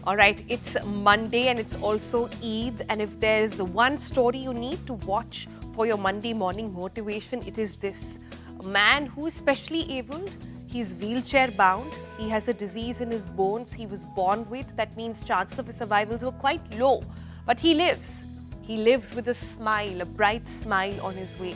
All right, it's Monday and it's also Eid. And if there's one story you need to watch for your Monday morning motivation, it is this. A man who is specially abled, he's wheelchair bound, he has a disease in his bones he was born with. That means chances of his survivals were quite low. But he lives. He lives with a smile, a bright smile on his way.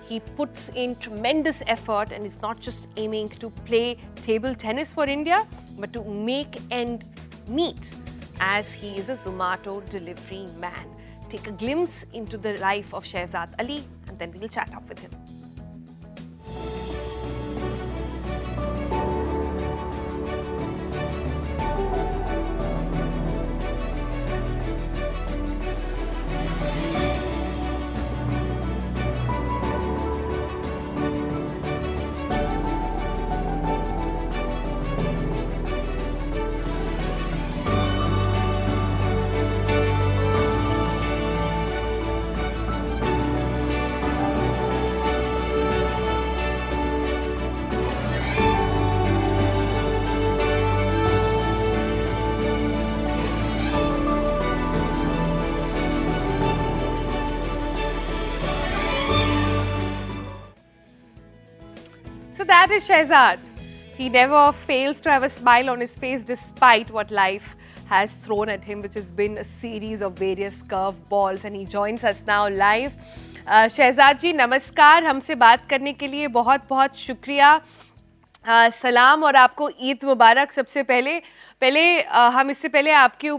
He puts in tremendous effort and is not just aiming to play table tennis for India, but to make ends meet as he is a Zomato delivery man. Take a glimpse into the life of Shehzad Ali and then we'll chat up with him. So that is Shehzad. He never fails to have a smile on his face despite what life has thrown at him, which has been a series of various curveballs. And he joins us now live. Shehzad जी नमस्कार, हमसे बात करने के लिए बहुत बहुत शुक्रिया. सलाम और आपको ईद मुबारक. सबसे पहले पहले हम इससे पहले आपके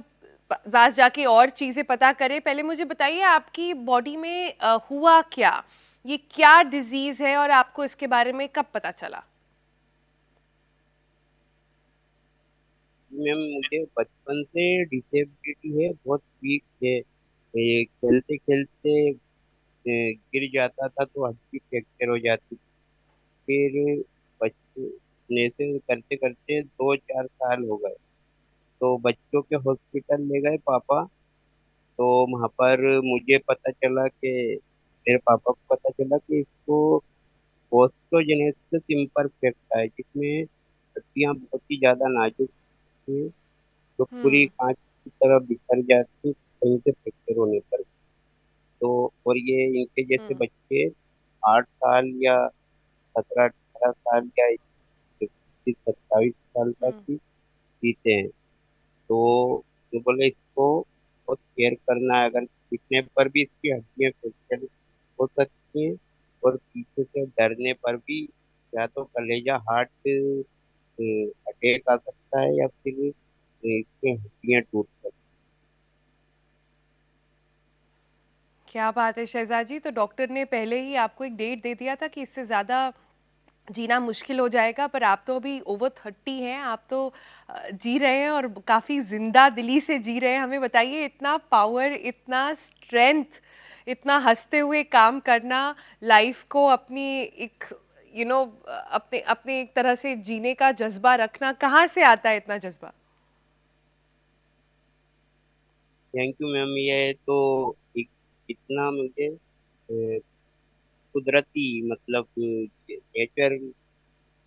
पास जाके और चीज़ें पता करें, पहले मुझे बताइए आपकी बॉडी में हुआ क्या, ये क्या डिजीज है और आपको इसके बारे में कब पता चला? मैम मुझे बचपन से डिसेबिलिटी है, बहुत वीक है। ये खेलते खेलते गिर जाता था तो हड्डी फ्रैक्चर हो जाती थी। फिर बचपने से करते करते 2-4 साल हो गए तो बच्चों के हॉस्पिटल ले गए पापा। तो वहां पर मुझे पता चला कि मेरे पापा को पता चला कि इसको ऑस्टियोजेनेसिस इम्परफेक्ट है, जिसमें हड्डियां बहुत ही ज्यादा नाजुक थी, जो पूरी हम्म. कांच की तरह बिखर जाती कहीं से फ्रैक्चर होने पर। तो और ये इनके जैसे हम्म. बच्चे 8 साल या 17-18 साल या 27 साल तक हम्म. ही जीते हैं। तो जो बोले इसको बहुत केयर करना है, अगर पीटने पर भी इसकी हड्डियां फ्रैक्चर हो सकती हैं और पीछे से डरने पर भी या तो कलेजा हार्ट अटैक आ सकता है या फिर इसकी हड्डियां टूट सकती क्या बात है शहजाद जी. तो डॉक्टर ने पहले ही आपको एक डेट दे दिया था कि इससे ज़्यादा जीना मुश्किल हो जाएगा, पर आप तो अभी ओवर 30 हैं, आप तो जी रहे हैं और काफ़ी जिंदा दिली से जी रहे हैं. हमें बताइए, इतना पावर, इतना स्ट्रेंथ, इतना हंसते हुए काम करना, लाइफ को अपनी एक अपने अपने एक तरह से जीने का जज्बा रखना, कहाँ से आता है इतना जज्बा? है। Thank you ma'am. ये तो एक इतना मुझे कुदरती मतलब नेचर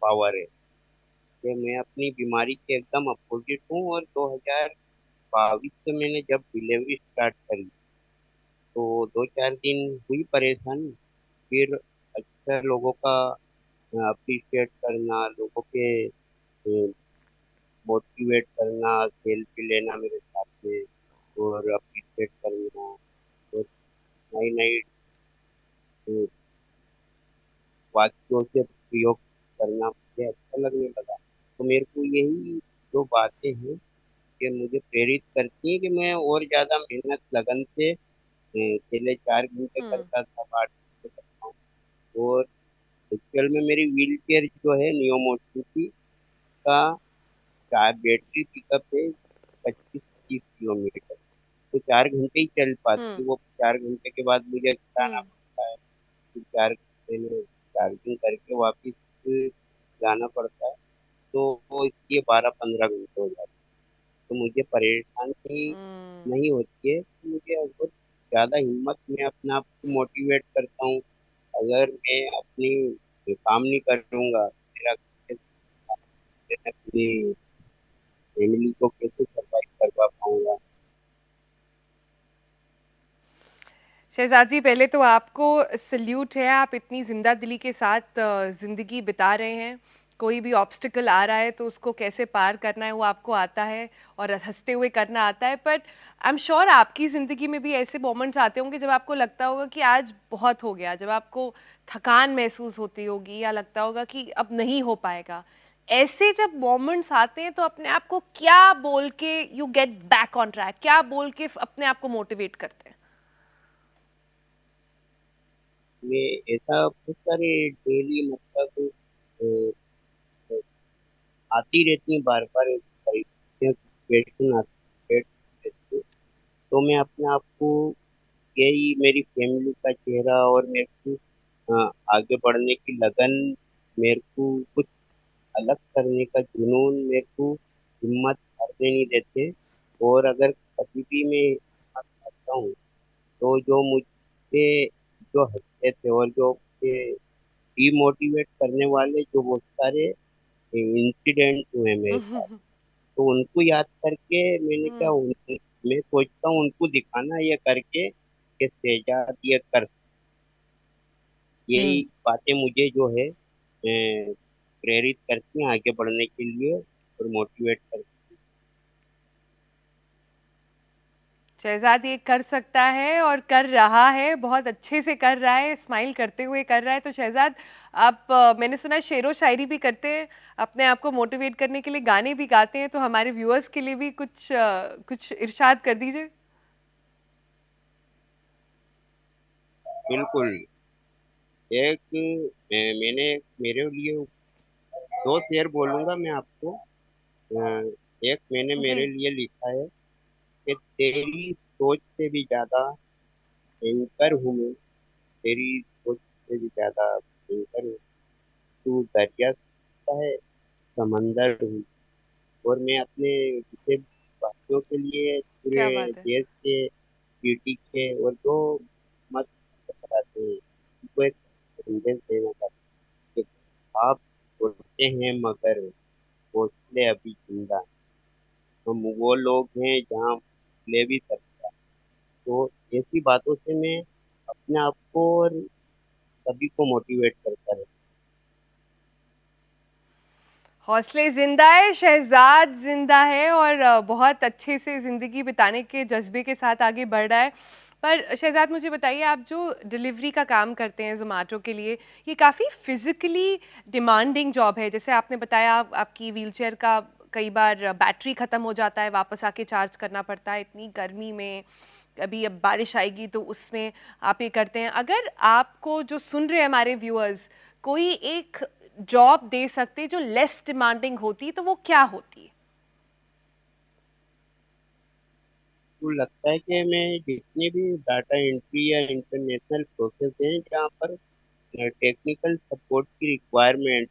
पावर है कि मैं अपनी बीमारी के एकदम अपोजिट हूँ। और 2022 से मैंने जब डिलीवरी स्टार्ट करी तो 2-4 दिन हुई परेशानी। फिर अच्छा लोगों का अप्रिशिएट करना, लोगों के मोटिवेट करना, सेल्फी लेना मेरे साथ में और अप्रिशिएट करना और नई नई वाक्यों से प्रयोग करना मुझे अच्छा लगने लगा। तो मेरे को यही जो बातें हैं कि मुझे प्रेरित करती हैं कि मैं और ज्यादा मेहनत लगन से पहले 4 घंटे हम्म. करता था, 8 घंटे करता हूँ। और एक्चुअल में मेरी व्हील चेयर जो है नियो मोबिलिटी का बैटरी पिकअप है 25-30 किलोमीटर। तो 4 घंटे ही चल हम्म. पाती, वो 4 घंटे के बाद मुझे जाना हम्म. पड़ता है। फिर 4 घंटे में चार्जिंग करके वापिस जाना पड़ता है। तो वो इसलिए 12-15 घंटे हो जाते हैं। तो मुझे परेशानी हम्म. नहीं होती है, तो मुझे बहुत ज्यादा हिम्मत, मैं अपने आप को मोटिवेट करता हूँ। अगर मैं अपनी काम नहीं करूंगा, मेरा कैसे मैं अपनी फैमिली को कैसे सर्वाइव करवा पाऊंगा। शहजाद जी, पहले तो आपको सल्यूट है, आप इतनी ज़िंदा दिली के साथ ज़िंदगी बिता रहे हैं। कोई भी ऑब्स्टिकल आ रहा है तो उसको कैसे पार करना है वो आपको आता है और हंसते हुए करना आता है। बट आई एम श्योर आपकी ज़िंदगी में भी ऐसे मोमेंट्स आते होंगे जब आपको लगता होगा कि आज बहुत हो गया, जब आपको थकान महसूस होती होगी या लगता होगा कि अब नहीं हो पाएगा। ऐसे जब मोमेंट्स आते हैं तो अपने आप को क्या बोल के you get back on track, क्या बोल के अपने आप को मोटिवेट करते हैं? मैं ऐसा बहुत सारे डेली मतलब अ, आती रहती है बार बार क्वेश्चन आती रहती है। तो मैं अपने आप को यही मेरी फैमिली का चेहरा और मेरे को आगे बढ़ने की लगन, मेरे को कुछ अलग करने का जुनून, मेरे को हिम्मत हारने नहीं देते। और अगर कभी भी मैं हिम्मत हारता हूँ तो जो मुझे जो हंसते थे और जो मुझे डिमोटिवेट करने वाले जो बहुत सारे इंसिडेंट हुए मेरे साथ, हम्म। तो उनको याद करके मैंने क्या मैं सोचता हूँ उनको दिखाना ये करके कि शहजाद ये कर। यही बातें मुझे जो है प्रेरित करती हैं आगे बढ़ने के लिए और मोटिवेट करती शहजाद ये कर सकता है और कर रहा है, बहुत अच्छे से कर रहा है, स्माइल करते हुए कर रहा है। तो शहजाद, आप मैंने सुना है शेरो शायरी भी करते हैं, अपने आप को मोटिवेट करने के लिए गाने भी गाते हैं, तो हमारे व्यूअर्स के लिए भी कुछ इरशाद कर दीजिए। हैं। बिल्कुल। एक मैंने मेरे लिए दो शेर बोलूंगा मैं आपको। एक मैंने जी। मेरे लिए लिखा है कि तेरी सोच से भी ज्यादा भयंकर हूँ मैं, तेरी सोच से भी ज्यादा भयंकर हूँ। तू दरिया सा है, समंदर हूँ। और मैं अपने विषय वासियों के लिए पूरे क्या बात है। देश के पीटी के और जो मत कराते हैं उनको एक संदेश देना चाहते हैं कि आप छोड़ते हैं मगर हौसले अभी जिंदा हैं। हम वो लोग हैं जहाँ ले भी सकता है। तो ऐसी बातों से मैं अपने आप को और सभी को मोटिवेट करता रहता हौसले ज़िंदा है, शहज़ाद ज़िंदा है और बहुत अच्छे से ज़िंदगी बिताने के जज़्बे के साथ आगे बढ़ रहा है। पर शहज़ाद, मुझे बताइए, आप जो डिलीवरी का काम करते हैं ज़ोमैटो के लिए, ये काफ़ी फ़िज़िकली डिमांडिंग जॉब है। जैसे आपने बताया, आपकी व्हीलचेयर का कई बार बैटरी ख़त्म हो जाता है, वापस आके चार्ज करना पड़ता है इतनी गर्मी में। अभी अब बारिश आएगी तो उसमें आप ये करते हैं। अगर आपको, जो सुन रहे हैं हमारे व्यूअर्स, कोई एक जॉब दे सकते जो लेस डिमांडिंग होती तो वो क्या होती? हूँ। लगता है कि मैं जितनी भी डाटा एंट्री या इंटरनेशनल प्रोसेस हैं जहाँ पर टेक्निकल सपोर्ट की रिक्वायरमेंट,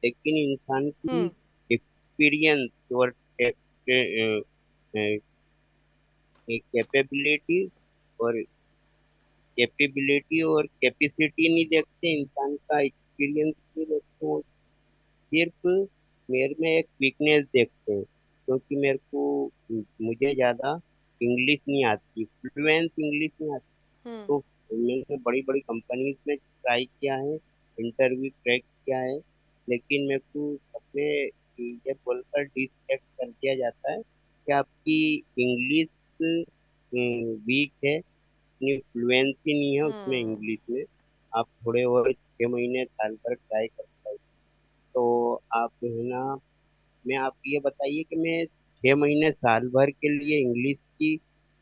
लेकिन इंसान की हम्म। एक्सपीरियंस और कैपेबिलिटी और कैपेसिटी नहीं देखते, इंसान का एक्सपीरियंस नहीं देखते वो सिर्फ मेरे में एक वीकनेस देखते हैं। क्योंकि मेरे को मुझे ज़्यादा इंग्लिश नहीं आती, फ्लुएंस इंग्लिश नहीं आती। हम्म। तो मैंने बड़ी बड़ी कंपनीज में ट्राई किया है, इंटरव्यू क्रैक किया है, लेकिन मेरे को सबने ये बोलकर डिसरेस्पेक्ट कर दिया जाता है कि आपकी इंग्लिश वीक है, इतनी फ्लुएंसी नहीं है उसमें हम्म। इंग्लिश में। आप थोड़े और 6 महीने साल भर ट्राई कर पाए तो आप है ना। मैं आप ये बताइए कि मैं 6 महीने साल भर के लिए इंग्लिश की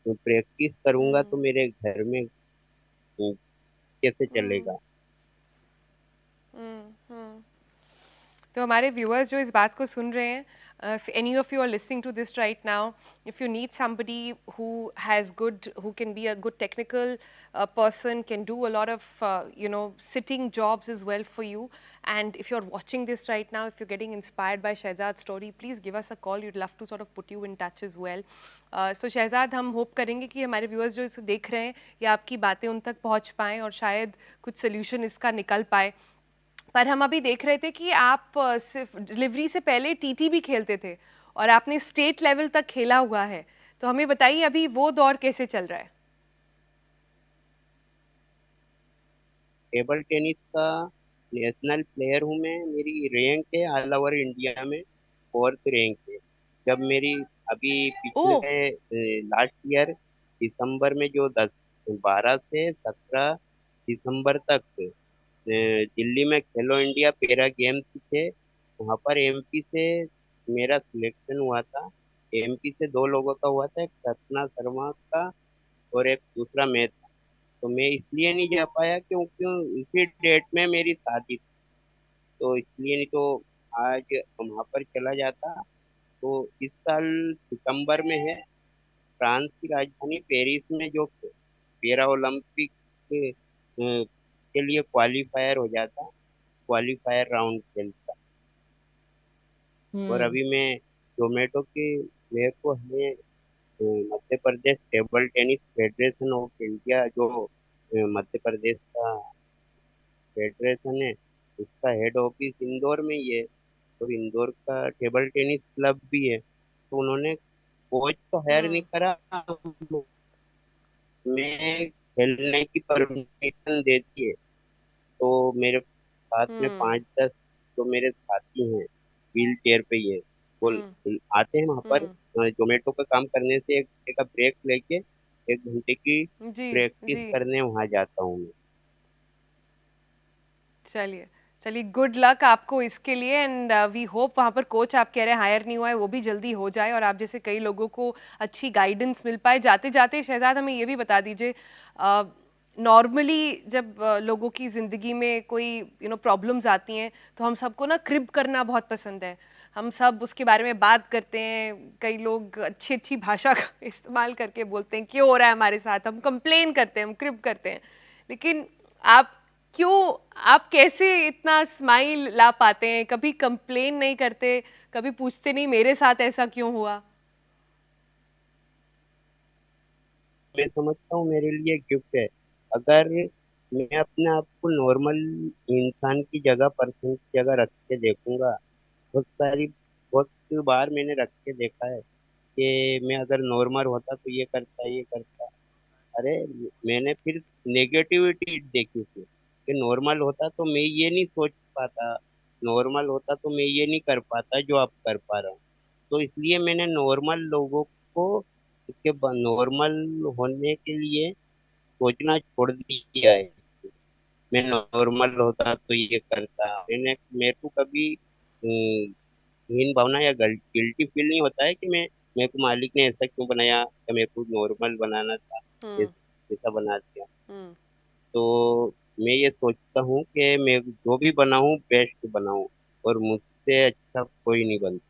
प्रैक्टिस करूंगा तो हम्म। मेरे घर में कैसे हम्म। चलेगा। हम्म। तो हमारे व्यूअर्स जो इस बात को सुन रहे हैं, if any of you are listening to this right now, if you need somebody who has good, who can be a good technical person, can do a lot of sitting jobs as well for you, and if you're watching this right now, if you're getting inspired by Shehzad's story, please give us a call. We'd love to sort of put you in touch as well. So Shehzad, हम hope करेंगे कि हमारे viewers जो इसे देख रहे हैं या आपकी बातें उन तक पहुंच पाएं और शायद कुछ सोल्यूशन इसका निकल पाए। पर हम अभी देख रहे थे कि आप सिर्फ डिलीवरी से पहले टीटी भी खेलते थे और आपने स्टेट लेवल तक खेला हुआ है, तो हमें बताइए अभी वो दौर कैसे चल रहा है? टेबल टेनिस का नेशनल प्लेयर हूँ मैं। मेरी रैंक है ऑल ओवर इंडिया में फोर्थ रैंक है। जब मेरी अभी ओह! पिछले लास्ट ईयर दिसंबर में जो 12 से 17 दिसंबर तक दिल्ली में खेलो इंडिया पैरा गेम्स थे। वहाँ पर एमपी से मेरा सिलेक्शन हुआ था। एमपी से दो लोगों का हुआ था, एक सतना शर्मा का और एक दूसरा मैं था। तो मैं इसलिए नहीं जा पाया क्योंकि उसी डेट में मेरी शादी थी। तो इसलिए नहीं तो आज वहाँ पर चला जाता। तो इस साल सितंबर में है फ्रांस की राजधानी पेरिस में जो पैरा ओलंपिक के लिए क्वालिफायर हो जाता, क्वालिफायर राउंड खेलता। और हम्म। अभी मैं जोमेटो के मेरे को है Madhya Pradesh table tennis federation of India जो मध्य प्रदेश का फेडरेशन है, उसका हेड ऑफिस इंदौर में ही है। और इंदौर का टेबल टेनिस क्लब भी है। तो उन्होंने कोच तो हायर नहीं हम्म। करा, मैं खेलने की परमिशन दे दी है। तो मेरे साथ में हम्म। 5-10 जो मेरे साथी हैं व्हील चेयर पे ही है, वो हम्म। आते हैं वहाँ पर हम्म। जोमेटो का काम करने से 1 घंटे का ब्रेक लेके 1 घंटे की जी। प्रैक्टिस जी। करने वहाँ जाता हूँ मैं। चलिए, चलिए, गुड लक आपको इसके लिए एंड वी होप वहाँ पर कोच आप कह रहे हैं हायर नहीं हुआ है, वो भी जल्दी हो जाए और आप जैसे कई लोगों को अच्छी गाइडेंस मिल पाए। जाते-जाते शहज़ाद हमें ये भी बता दीजिए, नॉर्मली जब लोगों की ज़िंदगी में कोई प्रॉब्लम्स आती हैं, तो हम सबको ना क्रिब करना बहुत पसंद है। हम सब उसके बारे में बात करते हैं, कई लोग अच्छी-अच्छी भाषा का इस्तेमाल करके बोलते हैं, क्यों हो रहा है हमारे साथ? हम कंप्लेन करते हैं, हम क्रिब करते हैं। लेकिन आप क्यों आप कैसे इतना स्माइल ला पाते हैं? कभी कंप्लेन नहीं करते, कभी पूछते नहीं मेरे साथ ऐसा क्यों हुआ? मैं समझता हूँ मेरे लिए गिफ्ट है। अगर मैं अपने आप को नॉर्मल इंसान की जगह, पर्सन की जगह रख के देखूंगा, बहुत बार मैंने रख के देखा है कि मैं अगर नॉर्मल होता तो ये करता। अरे मैंने फिर नेगेटिविटी देखी थी कि नॉर्मल होता तो मैं ये नहीं सोच पाता, नॉर्मल होता तो मैं ये नहीं कर पाता जो आप कर पा रहा हूँ। तो इसलिए मैंने नॉर्मल लोगों को इसके नॉर्मल होने के लिए सोचना छोड़ दिया है। मैं नॉर्मल होता तो ये करता। मेरे को कभी हीन भावना या गिल्टी फील नहीं होता है कि मेरे को मालिक ने ऐसा क्यों बनाया या मेरे को नॉर्मल बनाना था, हुँ। ऐसा बना दिया। हुँ। तो मैं ये सोचता हूँ कि मैं जो भी बनाऊँ बेस्ट बनाऊँ, और मुझसे अच्छा कोई नहीं बनता।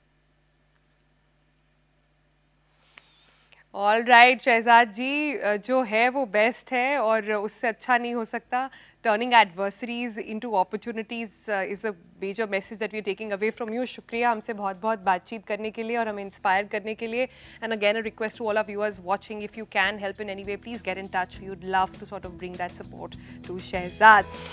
ऑलराइट शहज़ाद जी, जो है वो बेस्ट है और उससे अच्छा नहीं हो सकता। Turning adversaries into opportunities is a major message that we are taking away from you. शुक्रिया हमसे बहुत-बहुत बातचीत करने के लिए और हमें इंस्पायर करने के लिए। And again a request to all of viewers watching, if you can help in any way, please get in touch. We would love to sort of bring that support to Shahzad.